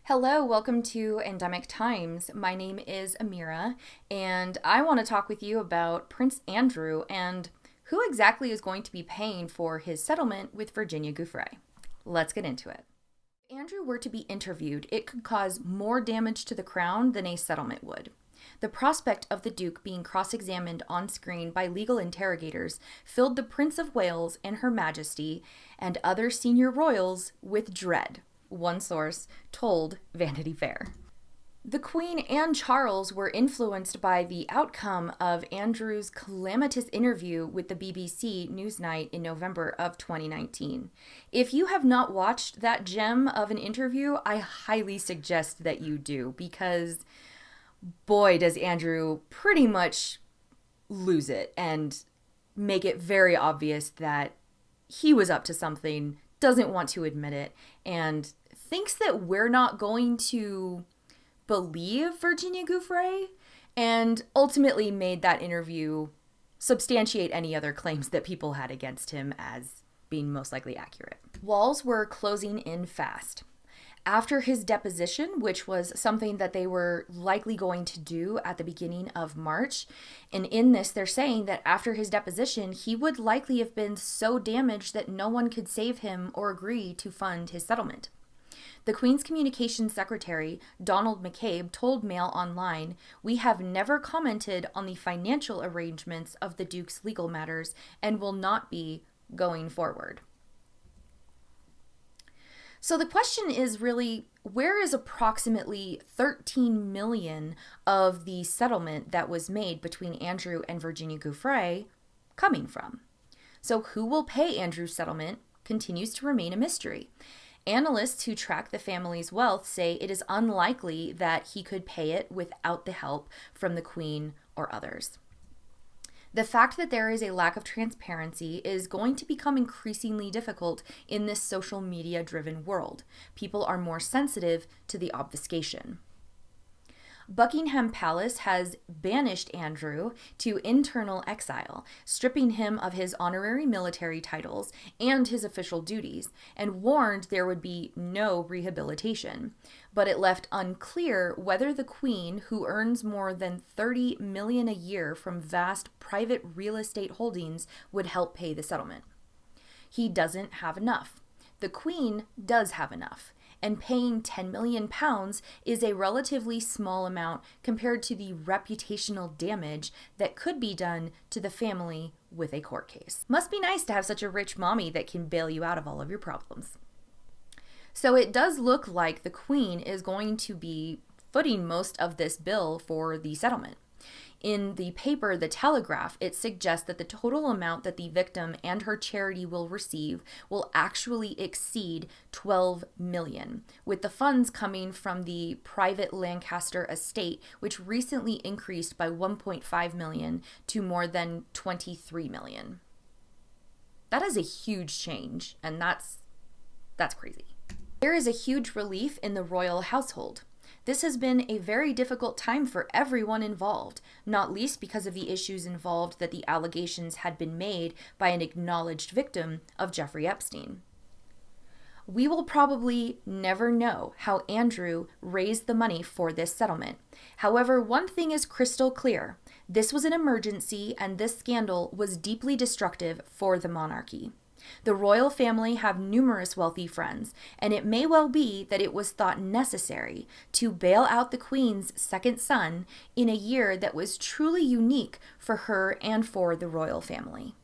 Hello, welcome to Endemic Times. My name is Amira, and I want to talk with you about Prince Andrew and who exactly is going to be paying for his settlement with Virginia Giuffre. Let's get into it. If Andrew were to be interviewed, it could cause more damage to the crown than a settlement would. The prospect of the Duke being cross examined on screen by legal interrogators filled the Prince of Wales and Her Majesty and other senior royals with dread, one source told Vanity Fair. The Queen and Charles were influenced by the outcome of Andrew's calamitous interview with the BBC Newsnight in November of 2019. If you have not watched that gem of an interview, I highly suggest that you do, because boy, does Andrew pretty much lose it and make it very obvious that he was up to something, doesn't want to admit it, and thinks that we're not going to believe Virginia Giuffre, and ultimately made that interview substantiate any other claims that people had against him as being most likely accurate. Walls were closing in fast. After his deposition, which was something that they were likely going to do at the beginning of March, and in this they're saying that after his deposition, he would likely have been so damaged that no one could save him or agree to fund his settlement. The Queen's Communications Secretary, Donald McCabe, told Mail Online, "We have never commented on the financial arrangements of the Duke's legal matters and will not be going forward." So the question is really, where is approximately 13 million of the settlement that was made between Andrew and Virginia Giuffre coming from? So who will pay Andrew's settlement continues to remain a mystery. Analysts who track the family's wealth say it is unlikely that he could pay it without the help from the Queen or others. The fact that there is a lack of transparency is going to become increasingly difficult in this social media-driven world. People are more sensitive to the obfuscation. Buckingham Palace has banished Andrew to internal exile, stripping him of his honorary military titles and his official duties, and warned there would be no rehabilitation. But it left unclear whether the Queen, who earns more than $30 million a year from vast private real estate holdings, would help pay the settlement. He doesn't have enough. The Queen does have enough, and paying £10 million is a relatively small amount compared to the reputational damage that could be done to the family with a court case. Must be nice to have such a rich mommy that can bail you out of all of your problems. So it does look like the Queen is going to be footing most of this bill for the settlement. In the paper, The Telegraph, it suggests that the total amount that the victim and her charity will receive will actually exceed $12 million, with the funds coming from the private Lancaster Estate, which recently increased by $1.5 million to more than $23 million. That is a huge change, and that's crazy. There is a huge relief in the royal household. This has been a very difficult time for everyone involved, not least because of the issues involved that the allegations had been made by an acknowledged victim of Jeffrey Epstein. We will probably never know how Andrew raised the money for this settlement. However, one thing is crystal clear. This was an emergency, and this scandal was deeply destructive for the monarchy. The royal family have numerous wealthy friends, and it may well be that it was thought necessary to bail out the Queen's second son in a year that was truly unique for her and for the royal family.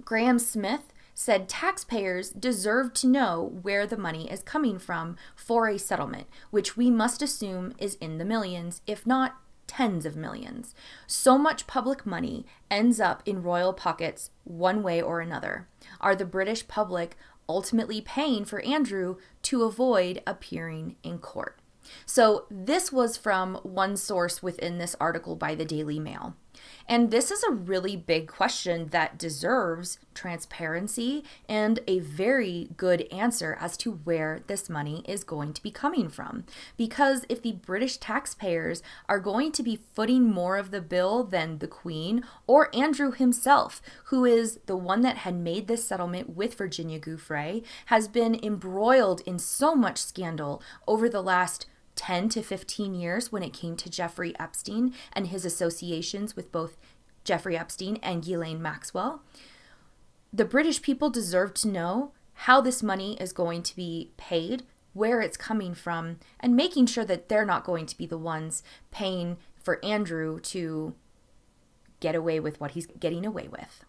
Graham Smith said taxpayers deserve to know where the money is coming from for a settlement, which we must assume is in the millions, if not tens of millions. So much public money ends up in royal pockets one way or another. Are the British public ultimately paying for Andrew to avoid appearing in court? So this was from one source within this article by the Daily Mail. And this is a really big question that deserves transparency and a very good answer as to where this money is going to be coming from. Because if the British taxpayers are going to be footing more of the bill than the Queen or Andrew himself, who is the one that had made this settlement with Virginia Giuffre, has been embroiled in so much scandal over the last 10 to 15 years when it came to Jeffrey Epstein and his associations with both Jeffrey Epstein and Ghislaine Maxwell. The British people deserve to know how this money is going to be paid, where it's coming from, and making sure that they're not going to be the ones paying for Andrew to get away with what he's getting away with.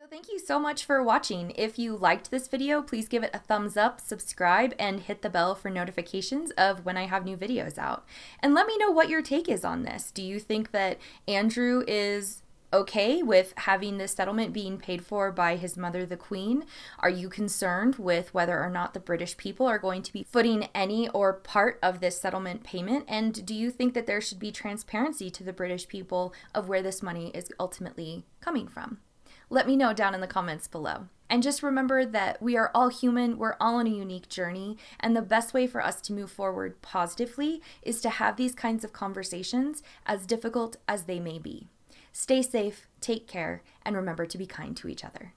Thank you so much for watching. If you liked this video, please give it a thumbs up, subscribe, and hit the bell for notifications of when I have new videos out. And let me know what your take is on this. Do you think that Andrew is okay with having this settlement being paid for by his mother, the Queen? Are you concerned with whether or not the British people are going to be footing any or part of this settlement payment? And do you think that there should be transparency to the British people of where this money is ultimately coming from? Let me know down in the comments below. And just remember that we are all human, we're all on a unique journey, and the best way for us to move forward positively is to have these kinds of conversations, as difficult as they may be. Stay safe, take care, and remember to be kind to each other.